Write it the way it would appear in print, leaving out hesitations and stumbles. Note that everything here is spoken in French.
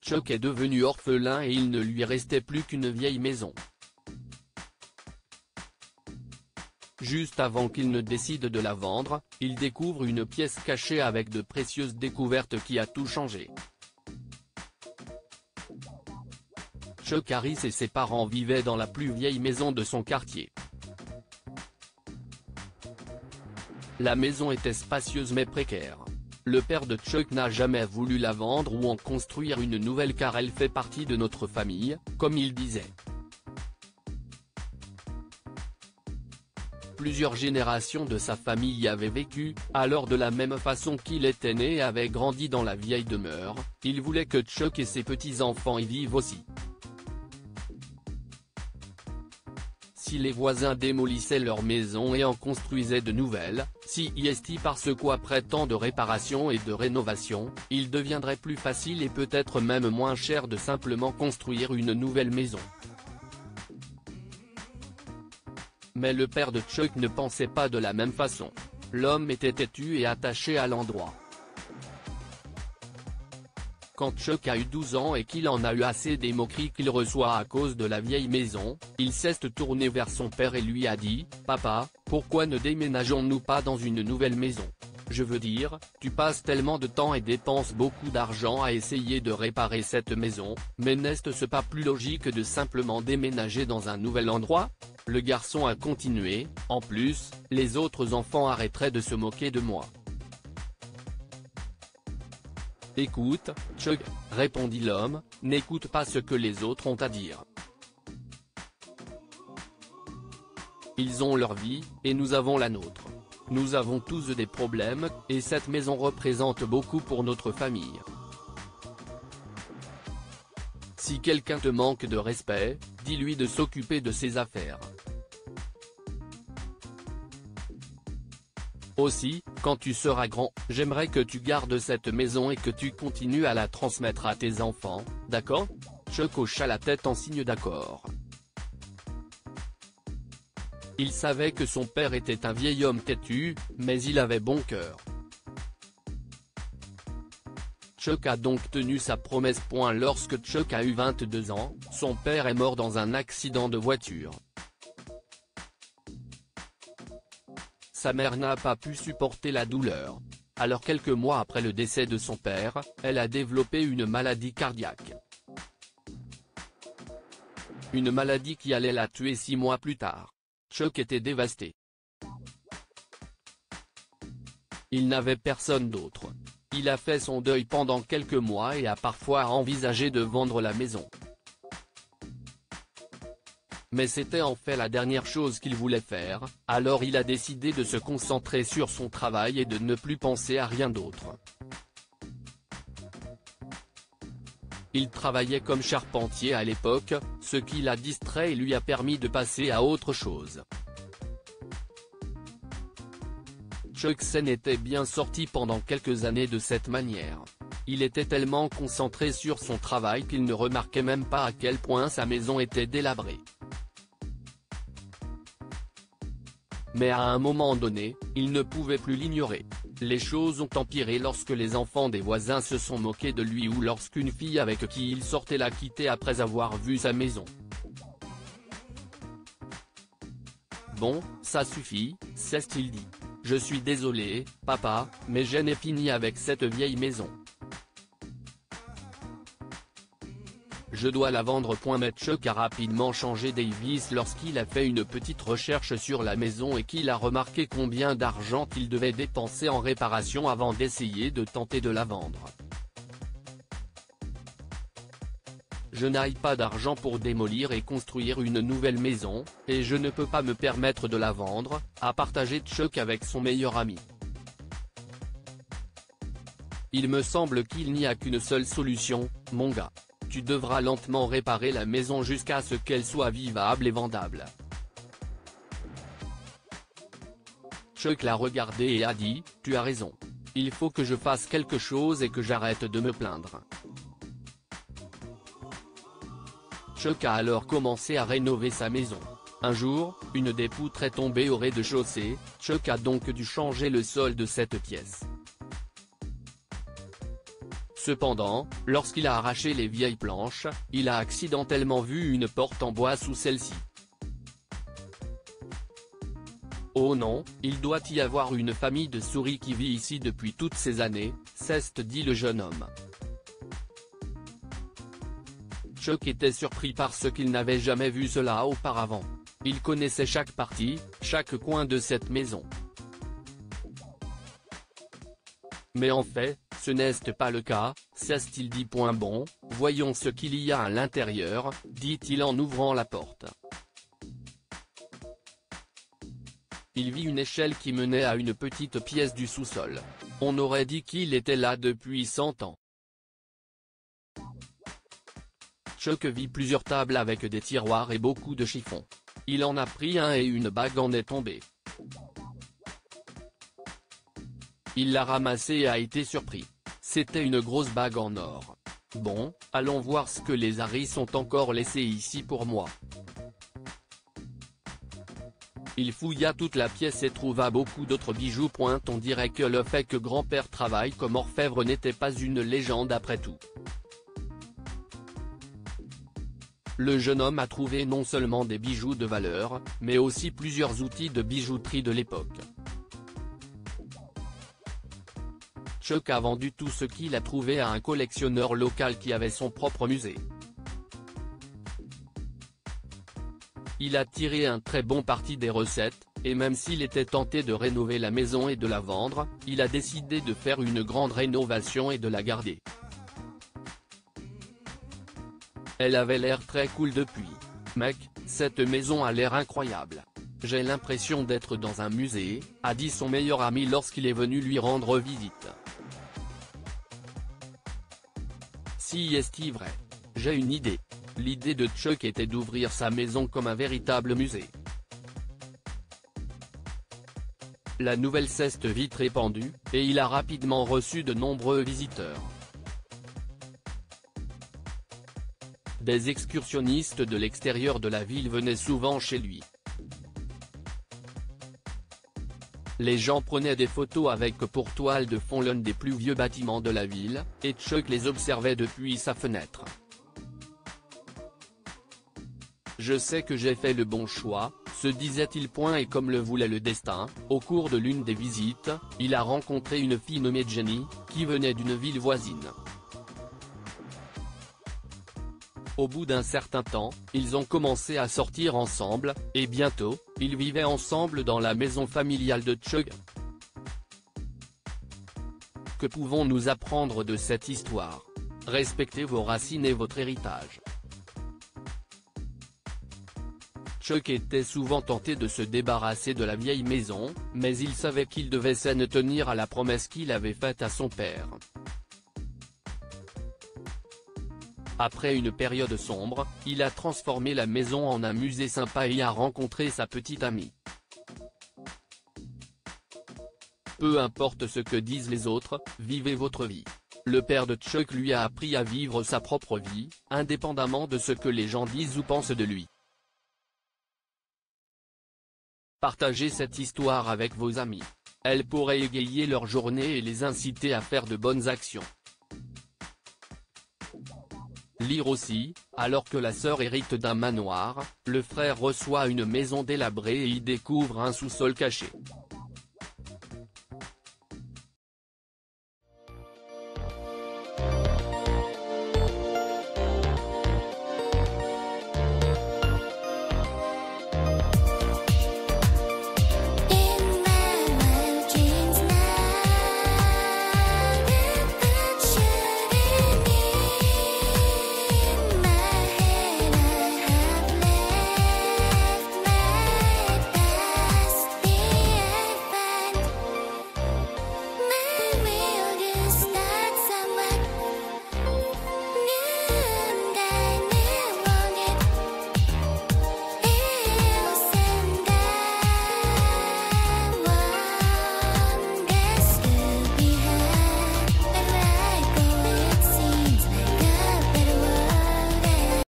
Chuck est devenu orphelin et il ne lui restait plus qu'une vieille maison. Juste avant qu'il ne décide de la vendre, il découvre une pièce cachée avec de précieuses découvertes qui a tout changé. Chuck Harris et ses parents vivaient dans la plus vieille maison de son quartier. La maison était spacieuse mais précaire. Le père de Chuck n'a jamais voulu la vendre ou en construire une nouvelle car elle fait partie de notre famille, comme il disait. Plusieurs générations de sa famille y avaient vécu, alors de la même façon qu'il était né et avait grandi dans la vieille demeure, il voulait que Chuck et ses petits-enfants y vivent aussi. Si les voisins démolissaient leurs maisons et en construisaient de nouvelles, si IST parce qu'après tant de réparations et de rénovations, il deviendrait plus facile et peut-être même moins cher de simplement construire une nouvelle maison. Mais le père de Chuck ne pensait pas de la même façon. L'homme était têtu et attaché à l'endroit. Quand Chuck a eu 12 ans et qu'il en a eu assez des moqueries qu'il reçoit à cause de la vieille maison, il s'est tourné vers son père et lui a dit « Papa, pourquoi ne déménageons-nous pas dans une nouvelle maison ? Je veux dire, tu passes tellement de temps et dépenses beaucoup d'argent à essayer de réparer cette maison, mais n'est-ce pas plus logique de simplement déménager dans un nouvel endroit ?» Le garçon a continué, « En plus, les autres enfants arrêteraient de se moquer de moi. » « Écoute, Chuck, » répondit l'homme, « n'écoute pas ce que les autres ont à dire. Ils ont leur vie, et nous avons la nôtre. Nous avons tous des problèmes, et cette maison représente beaucoup pour notre famille. Si quelqu'un te manque de respect, dis-lui de s'occuper de ses affaires. Aussi, quand tu seras grand, j'aimerais que tu gardes cette maison et que tu continues à la transmettre à tes enfants, d'accord ?» Chuck hocha la tête en signe d'accord. Il savait que son père était un vieil homme têtu, mais il avait bon cœur. Chuck a donc tenu sa promesse. Lorsque Chuck a eu 22 ans, son père est mort dans un accident de voiture. Sa mère n'a pas pu supporter la douleur. Alors quelques mois après le décès de son père, elle a développé une maladie cardiaque. Une maladie qui allait la tuer 6 mois plus tard. Chuck était dévasté. Il n'avait personne d'autre. Il a fait son deuil pendant quelques mois et a parfois envisagé de vendre la maison. Mais c'était en fait la dernière chose qu'il voulait faire, alors il a décidé de se concentrer sur son travail et de ne plus penser à rien d'autre. Il travaillait comme charpentier à l'époque, ce qui l'a distrait et lui a permis de passer à autre chose. Chuck s'en était bien sorti pendant quelques années de cette manière. Il était tellement concentré sur son travail qu'il ne remarquait même pas à quel point sa maison était délabrée. Mais à un moment donné, il ne pouvait plus l'ignorer. Les choses ont empiré lorsque les enfants des voisins se sont moqués de lui ou lorsqu'une fille avec qui il sortait l'a quitté après avoir vu sa maison. « Bon, ça suffit, » s'est-il dit. « Je suis désolé, papa, mais j'en ai fini avec cette vieille maison. Je dois la vendre. » Mais Chuck a rapidement changé Davis lorsqu'il a fait une petite recherche sur la maison et qu'il a remarqué combien d'argent il devait dépenser en réparation avant d'essayer de tenter de la vendre. « Je n'ai pas d'argent pour démolir et construire une nouvelle maison, et je ne peux pas me permettre de la vendre », a partagé Chuck avec son meilleur ami. « Il me semble qu'il n'y a qu'une seule solution, mon gars. Tu devras lentement réparer la maison jusqu'à ce qu'elle soit vivable et vendable. » Chuck l'a regardé et a dit, « Tu as raison. Il faut que je fasse quelque chose et que j'arrête de me plaindre. » Chuck a alors commencé à rénover sa maison. Un jour, une des poutres est tombée au rez-de-chaussée, Chuck a donc dû changer le sol de cette pièce. Cependant, lorsqu'il a arraché les vieilles planches, il a accidentellement vu une porte en bois sous celle-ci. Oh non, il doit y avoir une famille de souris qui vit ici depuis toutes ces années, s'est dit le jeune homme. Chuck était surpris parce qu'il n'avait jamais vu cela auparavant. Il connaissait chaque partie, chaque coin de cette maison. Mais en fait, ce n'est pas le cas, s'est-il dit. Bon, voyons ce qu'il y a à l'intérieur, dit-il en ouvrant la porte. Il vit une échelle qui menait à une petite pièce du sous-sol. On aurait dit qu'il était là depuis 100 ans. Chuck vit plusieurs tables avec des tiroirs et beaucoup de chiffons. Il en a pris un et une bague en est tombée. Il l'a ramassée et a été surpris. C'était une grosse bague en or. Bon, allons voir ce que les Harris ont encore laissé ici pour moi. Il fouilla toute la pièce et trouva beaucoup d'autres bijoux. On dirait que le fait que grand-père travaille comme orfèvre n'était pas une légende après tout. Le jeune homme a trouvé non seulement des bijoux de valeur, mais aussi plusieurs outils de bijouterie de l'époque. Chuck a vendu tout ce qu'il a trouvé à un collectionneur local qui avait son propre musée. Il a tiré un très bon parti des recettes, et même s'il était tenté de rénover la maison et de la vendre, il a décidé de faire une grande rénovation et de la garder. Elle avait l'air très cool depuis. Mec, cette maison a l'air incroyable. J'ai l'impression d'être dans un musée, a dit son meilleur ami lorsqu'il est venu lui rendre visite. Si est-il vrai? J'ai une idée. L'idée de Chuck était d'ouvrir sa maison comme un véritable musée. La nouvelle s'est vite répandue, et il a rapidement reçu de nombreux visiteurs. Des excursionnistes de l'extérieur de la ville venaient souvent chez lui. Les gens prenaient des photos avec pour toile de fond l'un des plus vieux bâtiments de la ville, et Chuck les observait depuis sa fenêtre. Je sais que j'ai fait le bon choix, se disait-il. Et comme le voulait le destin, au cours de l'une des visites, il a rencontré une fille nommée Jenny, qui venait d'une ville voisine. Au bout d'un certain temps, ils ont commencé à sortir ensemble, et bientôt, ils vivaient ensemble dans la maison familiale de Chuck. Que pouvons-nous apprendre de cette histoire? Respectez vos racines et votre héritage. Chuck était souvent tenté de se débarrasser de la vieille maison, mais il savait qu'il devait s'en tenir à la promesse qu'il avait faite à son père. Après une période sombre, il a transformé la maison en un musée sympa et a rencontré sa petite amie. Peu importe ce que disent les autres, vivez votre vie. Le père de Chuck lui a appris à vivre sa propre vie, indépendamment de ce que les gens disent ou pensent de lui. Partagez cette histoire avec vos amis. Elle pourrait égayer leur journée et les inciter à faire de bonnes actions. Lire aussi, alors que la sœur hérite d'un manoir, le frère reçoit une maison délabrée et y découvre un sous-sol caché.